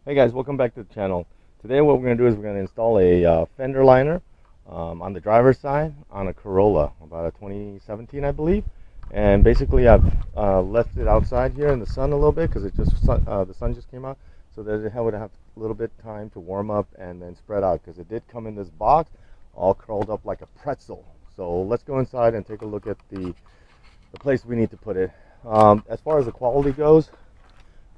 Hey guys, welcome back to the channel. Today what we're going to do is we're going to install a fender liner on the driver's side on a Corolla, about a 2017 I believe. And basically I've left it outside here in the sun a little bit because the sun just came out, so that it would have a little bit time to warm up and then spread out, because it did come in this box all curled up like a pretzel. So let's go inside and take a look at the place we need to put it. As far as the quality goes,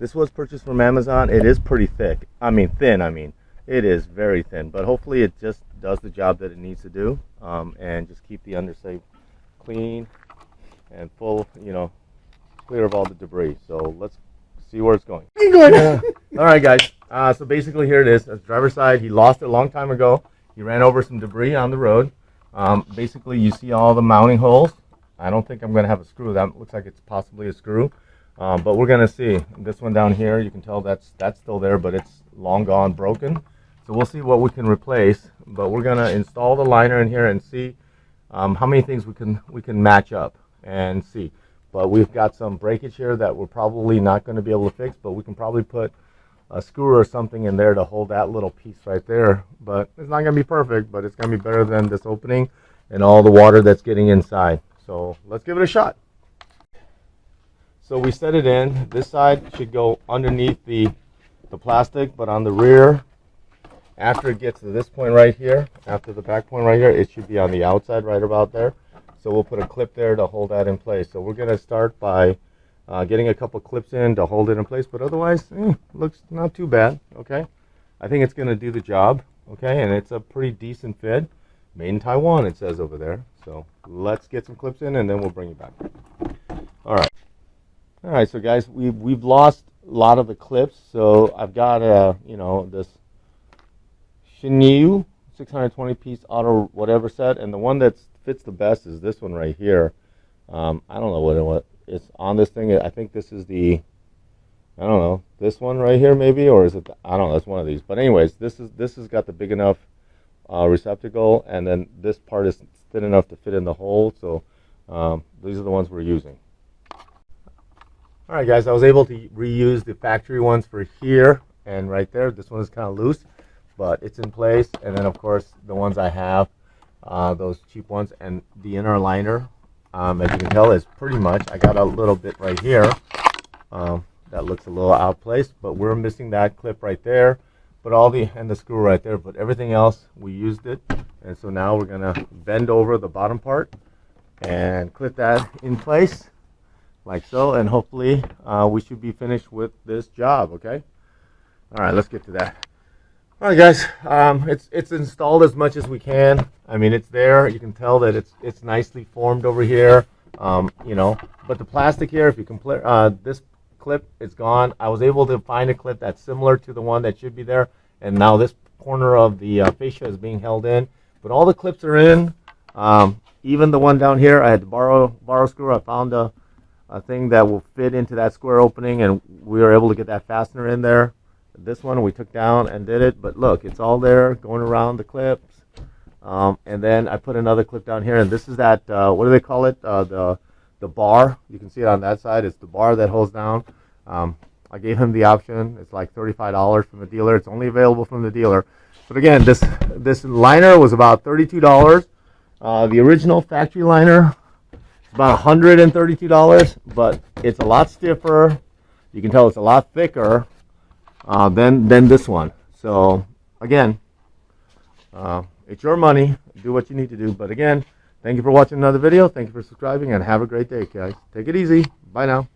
this was purchased from Amazon. It is pretty thin. It is very thin, but hopefully it just does the job that it needs to do, and just keep the underside clean and full, clear of all the debris. So let's see where it's going. All right, guys. So basically here it is. That's the driver's side. He lost it a long time ago. He ran over some debris on the road. Basically, you see all the mounting holes. I don't think I'm going to have a screw. That looks like it's possibly a screw. But we're going to see. This one down here, you can tell that's still there, but it's long gone, broken. So we'll see what we can replace. But we're going to install the liner in here and see how many things we can match up and see. But we've got some breakage here that we're probably not going to be able to fix, but we can probably put a screw or something in there to hold that little piece right there. But it's not going to be perfect, but it's going to be better than this opening and all the water that's getting inside. So let's give it a shot. So we set it in. This side should go underneath the plastic, but on the rear, after it gets to this point right here, after the back point right here, it should be on the outside right about there. So we'll put a clip there to hold that in place. So we're going to start by getting a couple clips in to hold it in place, but otherwise, looks not too bad, okay? I think it's going to do the job, okay? And it's a pretty decent fit. Made in Taiwan, it says over there. So let's get some clips in and then we'll bring you back. All right. All right, so guys, we've lost a lot of the clips. So I've got this Shinyu 620 piece auto whatever set, and the one that fits the best is this one right here. I don't know what it's on this thing. I think this is the, I don't know, this one right here maybe, or is it I don't know, it's one of these. But anyways, this has got the big enough receptacle, and then this part is thin enough to fit in the hole. So these are the ones we're using. All right, guys, I was able to reuse the factory ones for here and right there. This one is kind of loose, but it's in place. And then, of course, the ones I have, those cheap ones, and the inner liner, as you can tell, is pretty much, I got a little bit right here that looks a little out of place, but we're missing that clip right there, but and the screw right there, but everything else, we used it. And so now we're going to bend over the bottom part and clip that in place, like so, and hopefully we should be finished with this job. Okay, all right, let's get to that. All right, guys, it's installed as much as we can. I mean, it's there. You can tell that it's nicely formed over here, but the plastic here, if you compare this clip, it's gone. I was able to find a clip that's similar to the one that should be there, and now this corner of the fascia is being held in, but all the clips are in. Even the one down here, I had to borrow a screw. I found a thing that will fit into that square opening, and we were able to get that fastener in there. This one we took down and did it, but look, it's all there going around the clips. And then I put another clip down here, and this is that what do they call it, the bar. You can see it on that side. It's the bar that holds down. I gave him the option. It's like $35 from the dealer. It's only available from the dealer. But again, this liner was about $32. The original factory liner, about $132, but it's a lot stiffer. You can tell it's a lot thicker than this one. So again, it's your money. Do what you need to do. But again, thank you for watching another video. Thank you for subscribing, and have a great day, guys. Take it easy. Bye now.